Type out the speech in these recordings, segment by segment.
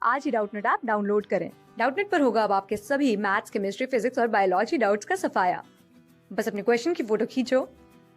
आज ही Doubtnut app download करें। Doubtnut पर होगा अब आपके सभी मैथ्स, केमिस्ट्री, फिजिक्स और बायोलॉजी डाउट्स का सफाया। बस अपने क्वेश्चन की फोटो खींचो,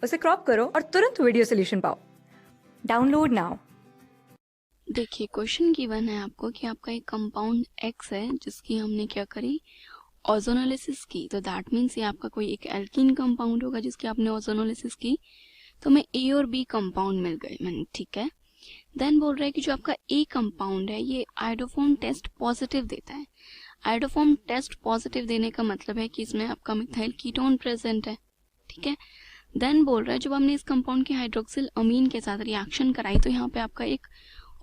उसे क्रॉप करो और तुरंत वीडियो सोल्यूशन पाओ। Download now. देखिए क्वेश्चन गिवन है आपको कि आपका एक कंपाउंड X है जिसकी हमने क्या करी, ओजोनोलिसिस की। तो दैट मीन्स ये आपका कोई एक एल्कीन कंपाउंड होगा जिसकी आपने ओजोनोलिसिस की, तो हमें A और B कंपाउंड मिल गए मैंने, ठीक है। देन बोल रहा है कि जो आपका A कंपाउंड है ये आयोडोफॉर्म टेस्ट पॉजिटिव देता है। आयोडोफॉर्म टेस्ट पॉजिटिव देने का मतलब है कि इसमें आपका मिथाइल कीटोन प्रेजेंट है, ठीक है। देन बोल रहा है जब हमने इस कंपाउंड की हाइड्रोक्सिल अमीन के साथ रिएक्शन कराई तो यहाँ पे आपका एक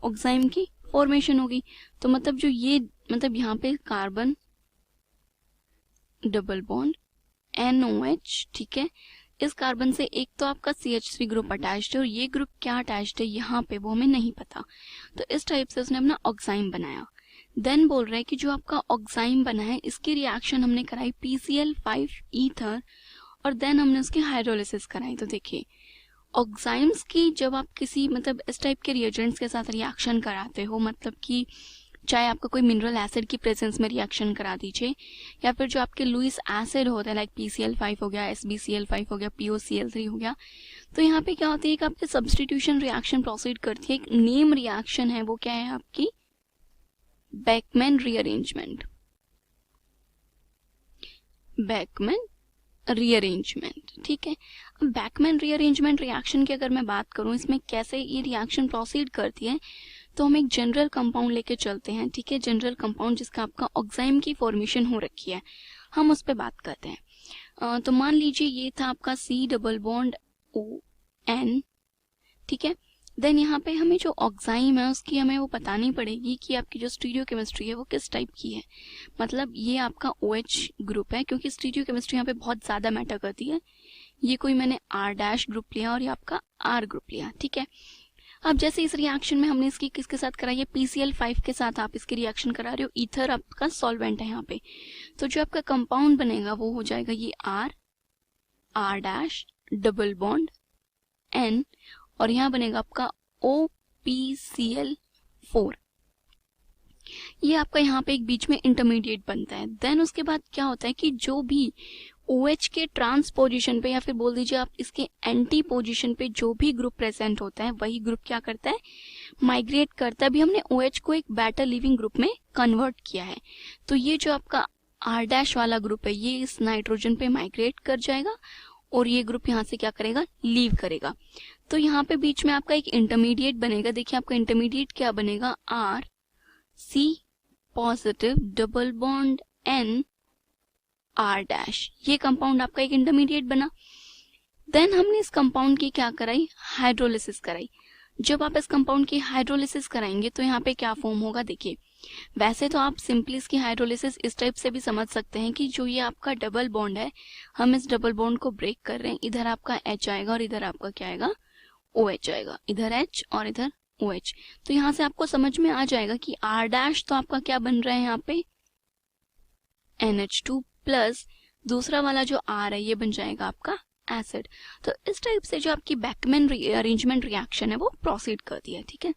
ऑक्साइम की फॉर्मेशन होगी। तो मतलब जो ये मतलब यहाँ पे कार्बन डबल बॉन्ड NOH, ठीक है। इस कार्बन से एक तो आपका CH3 ग्रुप अटैच्ड है और ये ग्रुप क्या अटैच्ड है यहाँ पे वो हमें नहीं पता। तो इस टाइप से उसने अपना ऑक्साइम बनाया। देन बोल रहा है कि जो आपका ऑक्साइम बना है इसकी रिएक्शन हमने कराई PCl5 ईथर और देन हमने उसकी हाइड्रोलिसिस कराई। तो देखिए ऑक्साइम्स की जब आप किसी मतलब इस टाइप के रिएजेंट्स के साथ रिएक्शन कराते हो, मतलब कि चाहे आपका कोई मिनरल एसिड की प्रेजेंस में रिएक्शन करा दीजिए या फिर जो आपके लुइस एसिड होता है लाइक PCl5 हो गया, SbCl5 हो गया, POCl3 हो गया, तो यहाँ पे क्या होती है कि आपकी सब्स्टिट्यूशन रिएक्शन प्रोसीड करती है। एक नेम रिएक्शन है वो क्या है आपकी बेकमैन रीअरेंजमेंट। बेकमैन रीअरेंजमेंट, ठीक है। अब बेकमैन रीअरेंजमेंट रिएक्शन की अगर मैं बात करूं इसमें कैसे ये रिएक्शन प्रोसीड करती है, तो हम एक जनरल कंपाउंड लेके चलते हैं, ठीक है। जनरल कंपाउंड जिसका आपका ऑक्साइम की फॉर्मेशन हो रखी है, हम उस पर बात करते हैं। तो मान लीजिए ये था आपका C डबल बॉन्ड ON, ठीक है। देन यहाँ पे हमें जो ऑक्साइम है उसकी हमें वो बतानी पड़ेगी कि आपकी जो स्टीरियोकेमिस्ट्री है वो किस टाइप की है। मतलब ये आपका OH ग्रुप है क्योंकि स्टीरियोकेमिस्ट्री यहाँ पे बहुत ज्यादा मैटर करती है। ये कोई मैंने R' ग्रुप लिया और ये आपका R ग्रुप लिया, ठीक है। अब जैसे इस रिएक्शन में हमने इसकी किसके साथ कराई है, PCl5 के साथ आप इसकी रिएक्शन करा रहे हो, ईथर आपका सॉल्वेंट है यहाँ पे। तो जो आपका कंपाउंड बनेगा वो हो जाएगा ये R' डबल बॉन्ड N और यहाँ बनेगा आपका OPCl4। ये आपका यहाँ पे एक बीच में इंटरमीडिएट बनता है। देन उसके बाद क्या होता है कि जो भी OH के ट्रांस पोजीशन पे या फिर बोल दीजिए आप इसके एंटी पोजीशन पे जो भी ग्रुप प्रेजेंट होता है वही ग्रुप क्या करता है, माइग्रेट करता है। अभी हमने OH को एक बेटर लिविंग ग्रुप में कन्वर्ट किया है, तो ये जो आपका R' वाला ग्रुप है ये इस नाइट्रोजन पे माइग्रेट कर जाएगा और ये ग्रुप यहाँ से क्या करेगा, लीव करेगा। तो यहाँ पे बीच में आपका एक इंटरमीडिएट बनेगा। देखिए आपका इंटरमीडिएट क्या बनेगा, RC positive double bond N R'। ये कंपाउंड आपका एक इंटरमीडिएट बना। देन हमने इस कंपाउंड की क्या कराई, हाइड्रोलिसिस कराई। जब आप इस कंपाउंड की हाइड्रोलिसिस कराएंगे तो यहाँ पे क्या फॉर्म होगा, देखिए वैसे तो आप सिंपली इसकी हाइड्रोलिसिस इस टाइप से भी समझ सकते हैं कि जो ये आपका डबल बॉन्ड है हम इस डबल बॉन्ड को ब्रेक कर रहे हैं, इधर आपका H आएगा और इधर आपका क्या आएगा, OH आएगा, इधर H और इधर OH। तो यहाँ से आपको समझ में आ जाएगा कि R' तो आपका क्या बन रहा है यहाँ पे NH2 प्लस दूसरा वाला जो R है ये बन जाएगा आपका एसिड। तो इस टाइप से जो आपकी बेकमैन रीअरेंजमेंट रिएक्शन है वो प्रोसीड करती है, ठीक है।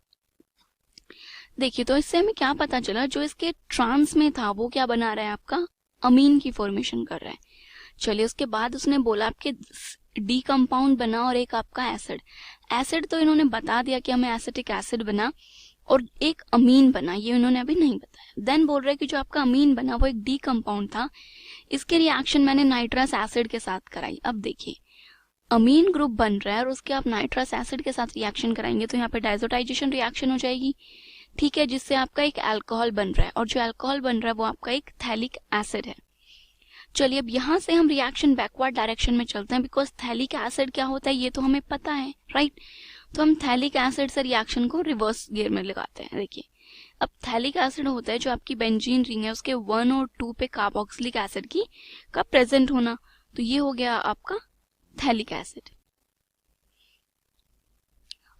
देखिए तो इससे हमें क्या पता चला, जो इसके ट्रांस में था वो क्या बना रहा है, आपका अमीन की फॉर्मेशन कर रहा है। चलिए उसके बाद उसने बोला आपके D कंपाउंड बना और एक आपका एसिड। एसिड तो इन्होंने बता दिया कि हमें एसिटिक एसिड बना और एक अमीन बना, ये इन्होंने अभी नहीं बताया। देन बोल रहे हैं कि जो आपका अमीन बना वो एक D कंपाउंड था, इसके रिएक्शन मैंने नाइट्रस एसिड के साथ कराई। अब देखिए अमीन ग्रुप बन रहा है और उसके आप नाइट्रस एसिड के साथ रिएक्शन कराएंगे तो यहाँ पे डाइजोटाइजेशन रिएक्शन हो जाएगी, ठीक है, जिससे आपका एक अल्कोहल बन रहा है और जो अल्कोहल बन रहा है वो आपका एक थैलिक एसिड है। चलिए अब यहाँ से हम रिएक्शन बैकवर्ड डायरेक्शन में चलते हैं, बिकॉज थैलिक एसिड क्या होता है ये तो हमें पता है, राइट। तो हम थैलिक एसिड से रिएक्शन को रिवर्स गियर में लगाते हैं। देखिए अब थैलिक एसिड होता है जो आपकी बेंजीन रिंग है उसके 1 और 2 पे कार्बोक्सिलिक एसिड की का प्रेजेंट होना, तो ये हो गया आपका थैलिक एसिड।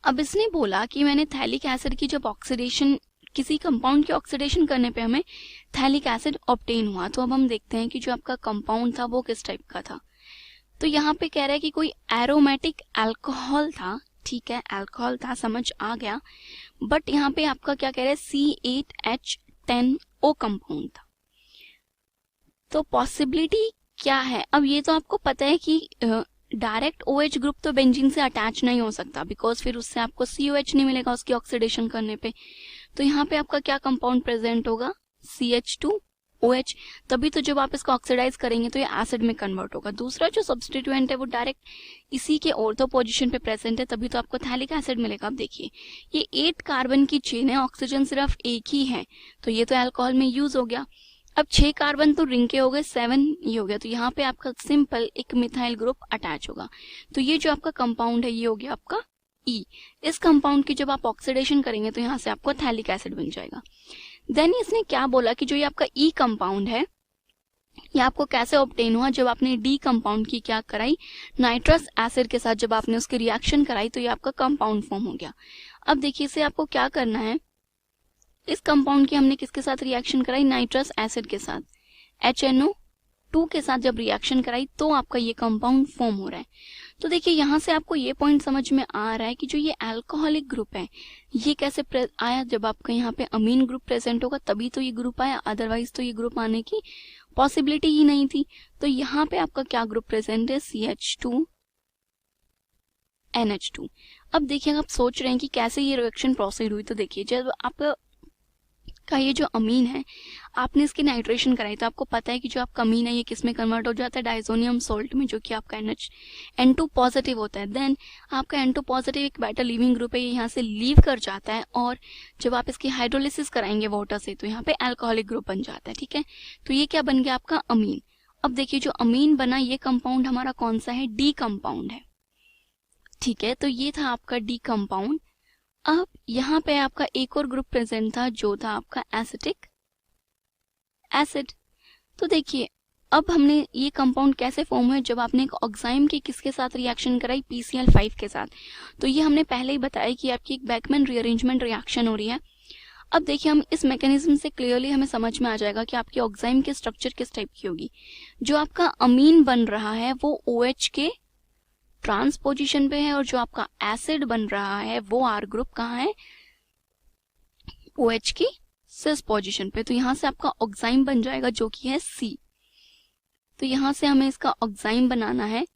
अब इसने बोला कि मैंने थैलिक एसिड की जब ऑक्सीडेशन, किसी कंपाउंड की ऑक्सीडेशन करने पे हमें थैलिक एसिड ऑब्टेन हुआ, तो अब हम देखते हैं कि जो आपका कंपाउंड था वो किस टाइप का था। तो यहाँ पे कह रहा है कि कोई एरोमेटिक अल्कोहल था, ठीक है, अल्कोहल था, समझ आ गया। बट यहाँ पे आपका क्या कह रहा है, C8H 10O कंपाउंड था। तो पॉसिबिलिटी क्या है, अब ये तो आपको पता है कि डायरेक्ट OH ग्रुप तो बेंजीन से अटैच नहीं हो सकता, बिकॉज फिर उससे आपको COH नहीं मिलेगा उसकी ऑक्सीडेशन करने पे। तो यहाँ पे आपका क्या कंपाउंड प्रेजेंट होगा, CH2OH। तभी तो जब आप इसको ऑक्सीडाइज करेंगे तो ये एसिड में कन्वर्ट होगा। दूसरा जो सब्स्टिट्यूएंट है वो डायरेक्ट इसी के ऑर्थो पोजीशन पे प्रेजेंट है, तभी तो आपको थैलिक एसिड मिलेगा। अब देखिए ये 8 कार्बन की चेन है, ऑक्सीजन सिर्फ एक ही है, तो ये तो अल्कोहल में यूज हो गया। अब 6 कार्बन तो रिंग के हो गए, 7 ये हो गया, तो यहाँ पे आपका सिंपल एक मिथाइल ग्रुप अटैच होगा। तो ये जो आपका कंपाउंड है ये हो गया आपका E। इस कंपाउंड की जब आप ऑक्सीडेशन करेंगे तो यहाँ से आपको थैलिक एसिड बन जाएगा। देन इसने क्या बोला कि जो ये आपका E कंपाउंड है ये आपको कैसे ऑब्टेन हुआ, जब आपने D कंपाउंड की क्या कराई, नाइट्रस एसिड के साथ जब आपने उसकी रिएक्शन कराई तो ये आपका कंपाउंड फॉर्म हो गया। अब देखिए इसे आपको क्या करना है, इस कंपाउंड की हमने किसके साथ रिएक्शन कराई, नाइट्रस एसिड के साथ, HNO2 के साथ जब रिएक्शन कराई तो आपका ये कंपाउंड फॉर्म हो रहा है। तो देखिए यहाँ से आपको ये पॉइंट समझ में आ रहा है कि जो ये अल्कोहलिक ग्रुप है ये कैसे आया, जब आपका यहाँ पे अमीन ग्रुप प्रेजेंट होगा तभी तो ये ग्रुप आया, अदरवाइज तो ये ग्रुप आने की पॉसिबिलिटी ही नहीं थी। तो यहाँ पे आपका क्या ग्रुप प्रेजेंट है, CH2NH2। अब देखिए आप सोच रहे हैं कि कैसे ये रिएक्शन प्रोसीड हुई, तो देखिए जब आपका ये जो अमीन है आपने इसकी नाइट्रेशन कराई तो आपको पता है कि जो आपका अमीन है ये किस में कन्वर्ट हो जाता है, डाइजोनियम सोल्ट में, जो कि आपका N2 पॉजिटिव होता है। देन आपका N2 पॉजिटिव एक बेटा लीविंग ग्रुप है, ये यहाँ से लीव कर जाता है और जब आप इसकी हाइड्रोलिसिस कराएंगे वाटर से तो यहाँ पे अल्कोहलिक ग्रुप बन जाता है। ठीक है, तो ये क्या बन गया आपका अमीन। अब देखिए जो अमीन बना ये कंपाउंड हमारा कौन सा है, D कंपाउंड है। ठीक है, तो ये था आपका D कंपाउंड। अब यहाँ पे आपका एक और ग्रुप प्रेजेंट था जो था आपका एसिटिक एसिड। तो देखिए अब हमने ये कंपाउंड कैसे फॉर्म हुआ, जब आपने एक ऑक्साइम की किसके साथ रिएक्शन कराई, PCl5 के साथ। तो ये हमने पहले ही बताया कि आपकी एक बैकमैन रीअरेंजमेंट रिएक्शन हो रही है। अब देखिए हम इस मैकेनिज्म से क्लियरली हमें समझ में आ जाएगा कि आपकी ऑक्साइम की स्ट्रक्चर किस टाइप की होगी। जो आपका अमीन बन रहा है वो OH के ट्रांस पोजीशन पे है और जो आपका एसिड बन रहा है वो R ग्रुप कहाँ है, OH की सिस पोजीशन पे। तो यहां से आपका ऑक्साइम बन जाएगा जो कि है C। तो यहां से हमें इसका ऑक्साइम बनाना है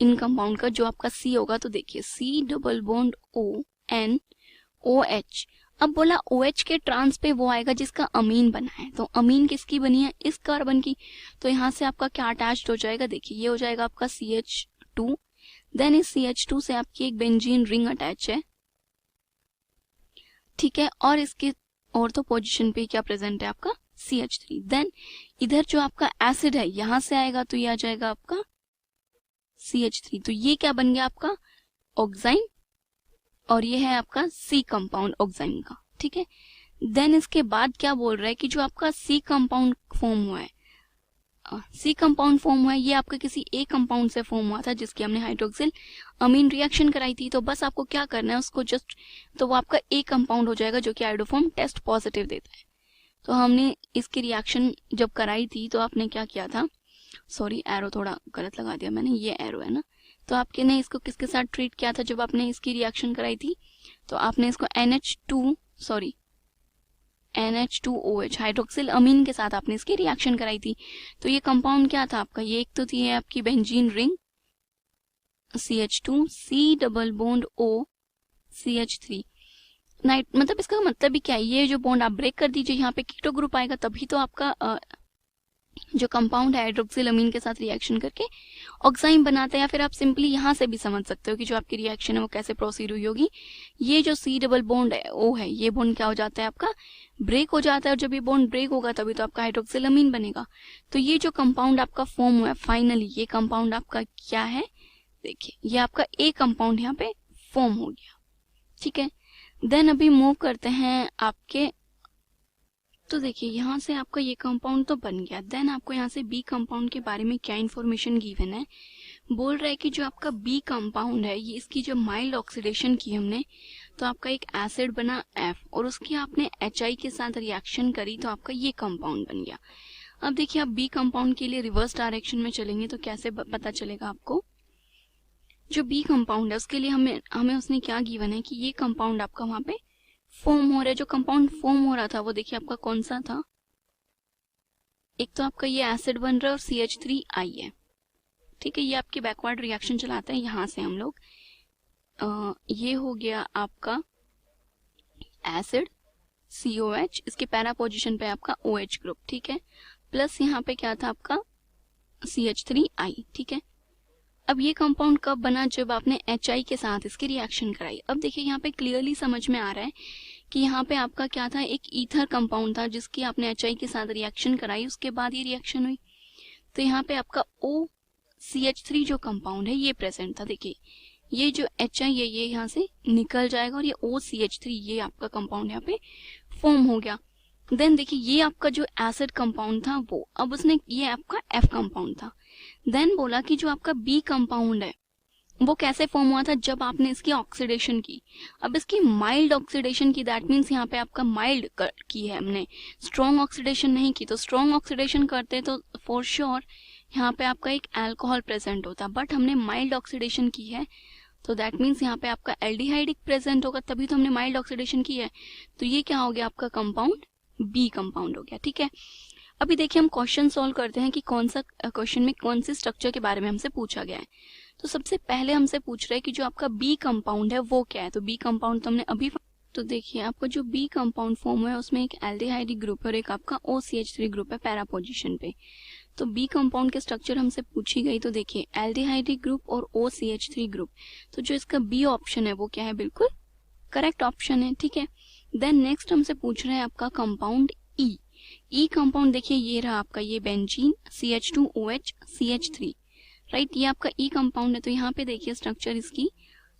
इन कंपाउंड का, जो आपका C होगा। तो देखिए C डबल बॉन्ड ONOH। अब बोला OH के ट्रांस पे वो आएगा जिसका अमीन बना है, तो अमीन किसकी बनी है, इस कार्बन की। तो यहां से आपका क्या अटैच्ड हो जाएगा, देखिए ये हो जाएगा आपका CH2। देन इस CH2 से आपकी एक बेंजीन रिंग अटैच है। ठीक है, और इसके ऑर्थो पोजीशन पे क्या प्रेजेंट है आपका CH3। देन इधर जो आपका एसिड है यहां से आएगा तो ये आ जाएगा आपका CH3। तो ये क्या बन गया आपका ऑक्साइम और ये है आपका C कंपाउंड ऑक्साइम का। ठीक है, देन इसके बाद क्या बोल रहा है कि जो आपका C कंपाउंड फॉर्म हुआ है, C कंपाउंड फॉर्म हुआ है ये आपका किसी A कंपाउंड से फॉर्म हुआ था जिसकी हमने हाइड्रोक्सिल अमीन रिएक्शन कराई थी। तो बस आपको क्या करना है उसको जस्ट, तो वो आपका A कंपाउंड हो जाएगा जो कि आयोडोफॉर्म टेस्ट पॉजिटिव देता है। तो हमने इसकी रिएक्शन जब कराई थी तो आपने क्या किया था, सॉरी एरो थोड़ा गलत लगा दिया मैंने, ये एरो है ना। तो आपके ने इसको किसके साथ ट्रीट किया था जब आपने इसकी रिएक्शन कराई थी, तो आपने इसको NH2OH हाइड्रोक्सिल अमीन के साथ आपने इसकी रिएक्शन कराई थी। तो ये कंपाउंड क्या था आपका, ये एक तो थी आपकी benzene ring CH2 C double bond O CH3 night, मतलब इसका मतलब भी क्या है, ये जो बॉन्ड आप ब्रेक कर दीजिए यहाँ पे कीटो ग्रुप आएगा, तभी तो आपका जो कंपाउंड है हाइड्रोक्सिल अमीन के साथ रिएक्शन करके ऑक्साइम बनाता है। या फिर आप सिंपली यहाँ से भी समझ सकते हो कि जो आपकी रिएक्शन है वो कैसे प्रोसीड हुई होगी। ये जो C डबल बॉन्ड है O है, ये बॉन्ड क्या हो जाता है आपका ब्रेक हो जाता है, और जब ये बॉन्ड ब्रेक होगा तभी तो आपका हाइड्रोक्सिल अमीन बनेगा। तो ये जो कंपाउंड आपका फॉर्म हुआ है फाइनली, ये कंपाउंड आपका क्या है, देखिए ये आपका A कंपाउंड यहाँ पे फॉर्म हो गया। ठीक है, देन अभी मूव करते हैं आपके, तो देखिए यहाँ से आपका ये कंपाउंड तो बन गया। देन आपको यहाँ से B कंपाउंड के बारे में क्या इन्फॉर्मेशन गिवन है, बोल रहा है कि जो आपका B कंपाउंड है ये इसकी जब माइल्ड ऑक्सीडेशन की हमने तो आपका एक एसिड बना F और उसकी आपने HI के साथ रिएक्शन करी तो आपका ये कंपाउंड बन गया। अब देखिए आप B कंपाउंड के लिए रिवर्स डायरेक्शन में चलेंगे तो कैसे पता चलेगा आपको, जो B कंपाउंड है उसके लिए हमें उसने क्या गिवन है कि ये कंपाउंड आपका वहां पे फॉर्म हो रहा है, जो कंपाउंड फॉर्म हो रहा था वो देखिए आपका कौन सा था, एक तो आपका ये एसिड बन रहा है और CH3I है, ठीक है। ये आपकी बैकवर्ड रिएक्शन चलाता है यहाँ से हम लोग। ये हो गया आपका एसिड COH, इसके पैरा पोजीशन पे आपका OH ग्रुप, ठीक है, प्लस यहाँ पे क्या था आपका CH3I, ठीक है। अब ये कंपाउंड कब बना, जब आपने HI के साथ इसकी रिएक्शन कराई। अब देखिए यहाँ पे क्लियरली समझ में आ रहा है कि यहाँ पे आपका क्या था, एक ईथर कंपाउंड था जिसकी आपने HI के साथ रिएक्शन कराई, उसके बाद ये रिएक्शन हुई। तो यहाँ पे आपका OCH3 जो कंपाउंड है ये प्रेजेंट था। देखिए ये जो HI है ये यहाँ से निकल जाएगा और ये OCH3 ये आपका कंपाउंड यहाँ पे फॉर्म हो गया। देन देखिए ये आपका जो एसिड कंपाउंड था वो, अब उसने, ये आपका F कंपाउंड था। देन बोला कि जो आपका B कंपाउंड है वो कैसे फॉर्म हुआ था, जब आपने इसकी ऑक्सीडेशन की। अब इसकी माइल्ड ऑक्सीडेशन की, दैट मीन्स यहाँ पे आपका माइल्ड की है हमने, स्ट्रॉन्ग ऑक्सीडेशन नहीं की। तो स्ट्रॉन्ग ऑक्सीडेशन करते तो फॉर श्योर यहाँ पे आपका एक अल्कोहल प्रेजेंट होता, बट हमने माइल्ड ऑक्सीडेशन की है तो दैट मीन्स यहाँ पे आपका एल्डिहाइड प्रेजेंट होगा, तभी तो हमने माइल्ड ऑक्सीडेशन की है। तो ये क्या हो गया आपका कंपाउंड B कंपाउंड हो गया, ठीक है। अभी देखिए हम क्वेश्चन सॉल्व करते हैं कि कौन सा क्वेश्चन में कौन से स्ट्रक्चर के बारे में हमसे पूछा गया है। तो सबसे पहले हमसे पूछ रहे हैं कि जो आपका B कंपाउंड है वो क्या है। तो B कंपाउंड तो हमने अभी, तो देखिए आपका जो B कंपाउंड फॉर्म हुआ है उसमें एक एल्डिहाइड ग्रुप है और एक आपका OCH3 ग्रुप है पैरा पोजीशन पे। तो B कंपाउंड के स्ट्रक्चर हमसे पूछी गई, तो देखिए एल्डिहाइड ग्रुप और OCH3 ग्रुप, तो जो इसका B ऑप्शन है वो क्या है, बिल्कुल करेक्ट ऑप्शन है, ठीक है। देन नेक्स्ट हमसे पूछ रहे हैं आपका कंपाउंड E कंपाउंड, देखिए ये रहा आपका ये बेंजीन CH2OH CH3, राइट, ये आपका E कंपाउंड है। तो यहाँ पे देखिए स्ट्रक्चर इसकी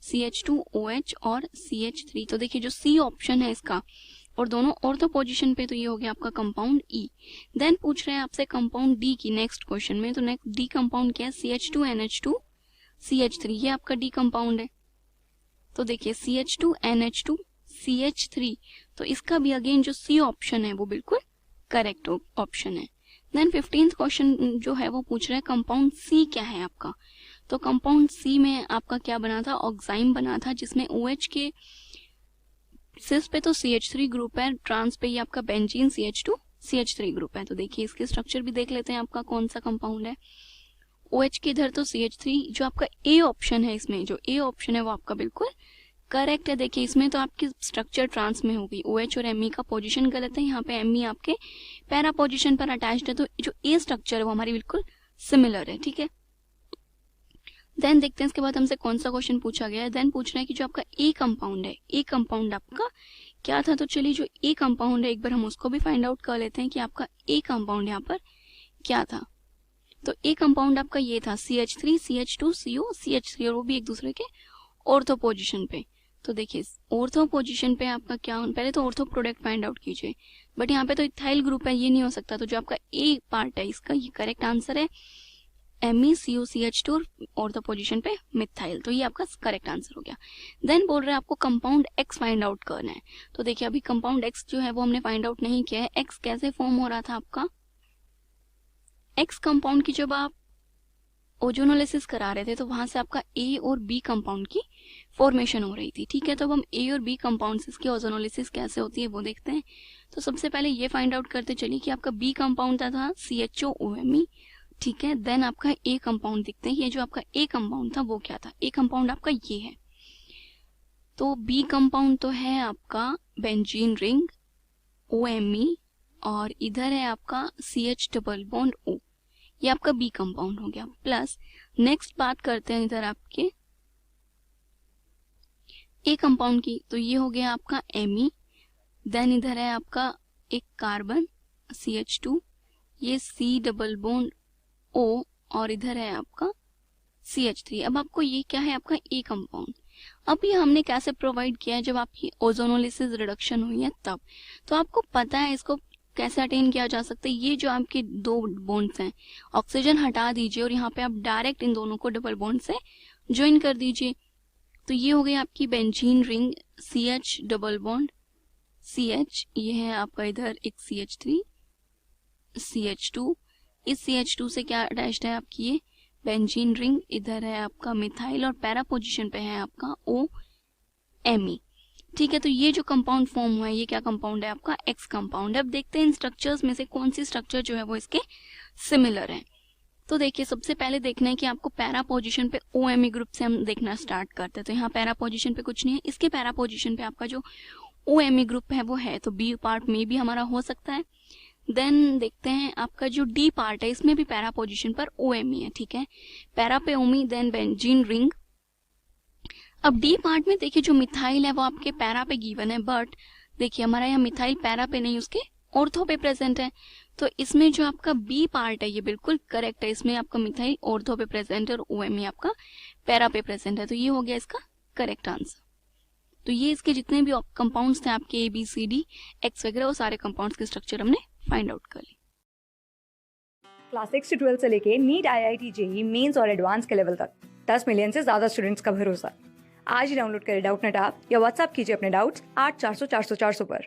CH2OH और CH3, तो देखिए जो C ऑप्शन है इसका और दोनों ऑर्थो पोजीशन पे, तो ये हो गया आपका कंपाउंड E। देन पूछ रहे हैं आपसे कंपाउंड D की नेक्स्ट क्वेश्चन में, तो नेक्स्ट D कंपाउंड क्या है, CH2NH2 CH3, ये आपका D कंपाउंड है। तो देखिए CH2NH2 CH3, तो इसका भी अगेन जो C ऑप्शन है वो बिल्कुल करेक्ट ऑप्शन है। देन 15th क्वेश्चन जो है वो पूछ रहा है कंपाउंड C क्या है आपका। तो कंपाउंड C में आपका क्या बना था, ऑक्साइम बना था, जिसमें OH के सिस पे तो CH3 ग्रुप है, ट्रांस पे ये आपका बेंजीन CH2 CH3 ग्रुप है। तो देखिए इसके स्ट्रक्चर भी देख लेते हैं आपका कौन सा कंपाउंड है। OH के इधर तो CH3, जो आपका A ऑप्शन है, इसमें जो A ऑप्शन है वो आपका बिल्कुल करेक्ट है। देखिए इसमें तो आपकी स्ट्रक्चर ट्रांस में होगी, OH और Me का पोजीशन गलत है, यहाँ पे Me आपके पैरा पोजीशन पर अटैच्ड है, तो जो A स्ट्रक्चर है वो हमारी बिल्कुल सिमिलर है, ठीक है। देन देखते हैं इसके बाद हमसे कौन सा क्वेश्चन पूछा गया है। देन पूछ रहे हैं कि जो आपका A कंपाउंड है, A कंपाउंड आपका क्या था। तो चलिए जो A कंपाउंड है एक बार हम उसको भी फाइंड आउट कर लेते हैं कि आपका A कंपाउंड यहाँ पर क्या था। तो A कंपाउंड आपका ये था CH3 CH2 CO CH3, और वो भी एक दूसरे के ऑर्थो पोजीशन पे। तो देखिए ऑर्थो पोजीशन पे आपका क्या, पहले तो ऑर्थो प्रोडक्ट फाइंड आउट कीजिए, बट यहाँ पे तो इथाइल ग्रुप है, ये नहीं हो सकता। तो जो आपका ए पार्ट है इसका ये करेक्ट आंसर है, MECOCH2 और ऑर्थो पोजीशन पे मिथाइल, तो ये आपका करेक्ट आंसर हो गया। देन बोल रहे हैं आपको कंपाउंड X फाइंड आउट करना है। तो देखिए अभी कंपाउंड X जो है वो हमने फाइंड आउट नहीं किया है। X कैसे फॉर्म हो रहा था आपका, X कंपाउंड की जब आप ओजोनोलिसिस करा रहे थे तो वहां से आपका A और B कंपाउंड की फॉर्मेशन हो रही थी, ठीक है। तो अब हम A और B कंपाउंड्स की ओजोनोलिसिस कैसे होती है वो देखते हैं। तो सबसे पहले ये फाइंड आउट करते चलिए कि आपका B कंपाउंड था CHOOMe, ठीक है। देन आपका A कंपाउंड दिखते हैं, ये जो आपका A कंपाउंड था वो क्या था, A कंपाउंड आपका ये है। तो B कंपाउंड तो है आपका बेंजीन रिंग OMe, और इधर है आपका CH डबल बॉन्ड O, ये आपका B कंपाउंड हो गया। प्लस नेक्स्ट बात करते हैं इधर आपके A कंपाउंड की, तो ये हो गया आपका Me। देन इधर है आपका एक कार्बन CH2, ये C डबल बॉन्ड O, और इधर है आपका CH3। अब आपको ये क्या है आपका A कंपाउंड। अब ये हमने कैसे प्रोवाइड किया है, जब आपकी ओजोनोलिसिस रिडक्शन हुई है तब। तो आपको पता है इसको कैसे अटेन किया जा सकता है। ये जो आपके दो बॉन्ड्स हैं, ऑक्सीजन हटा दीजिए और यहाँ पे आप डायरेक्ट इन दोनों को डबल बॉन्ड से ज्वाइन कर दीजिए। तो ये हो गई आपकी benzene ring CH double bond CH, ये है आपका इधर एक CH3 CH2, इस CH2 से क्या अटैच्ड है आपकी ये बेंजीन रिंग, इधर है आपका मिथाइल और पैरा पोजीशन पे है आपका OMe। ठीक है, तो ये जो कंपाउंड फॉर्म हुआ है ये क्या कंपाउंड है आपका, एक्स कंपाउंड है। अब देखते हैं इन स्ट्रक्चर्स में से कौन सी स्ट्रक्चर जो है वो इसके सिमिलर है। तो देखिए सबसे पहले देखना है कि आपको पैरा पोजीशन पे OMe ग्रुप से हम देखना स्टार्ट करते हैं। तो यहाँ पैरा पोजीशन पे कुछ नहीं है, इसके पैरा पोजीशन पे आपका जो OMe ग्रुप है वो है, तो बी पार्ट में भी हमारा हो सकता है। देन देखते हैं आपका जो डी पार्ट है इसमें भी पैरा पोजीशन पर OMe है, ठीक है, पैरा पे ओमी, देन बेंजीन रिंग। अब डी पार्ट में देखिए जो मिथाइल है वो आपके पैरा पे गिवन है, बट देखिए हमारा यहाँ मिथाइल पैरा पे नहीं उसके ऑर्थो पे प्रेजेंट है। तो इसमें जो आपका बी पार्ट है ये बिल्कुल करेक्ट है, इसमें आपका मिथाइल ऑर्थो पे प्रेजेंट है और OMe आपका पैरा पे प्रेजेंट है। तो ये हो गया इसका करेक्ट आंसर। तो ये इसके जितने भी कंपाउंड्स थे आपके ABCD X वगैरह, वो सारे कंपाउंड्स के स्ट्रक्चर हमने फाइंड आउट कर ली। क्लास 6 से 12 से लेके नीट, IIT, JEE मेंस और एडवांस के लेवल तक 10 मिलियन से ज्यादा स्टूडेंट्स का भरोसा। आज ही डाउनलोड करें डाउटनेट ऐप या व्हाट्सएप कीजिए अपने डाउट्स 8400 400 400 पर।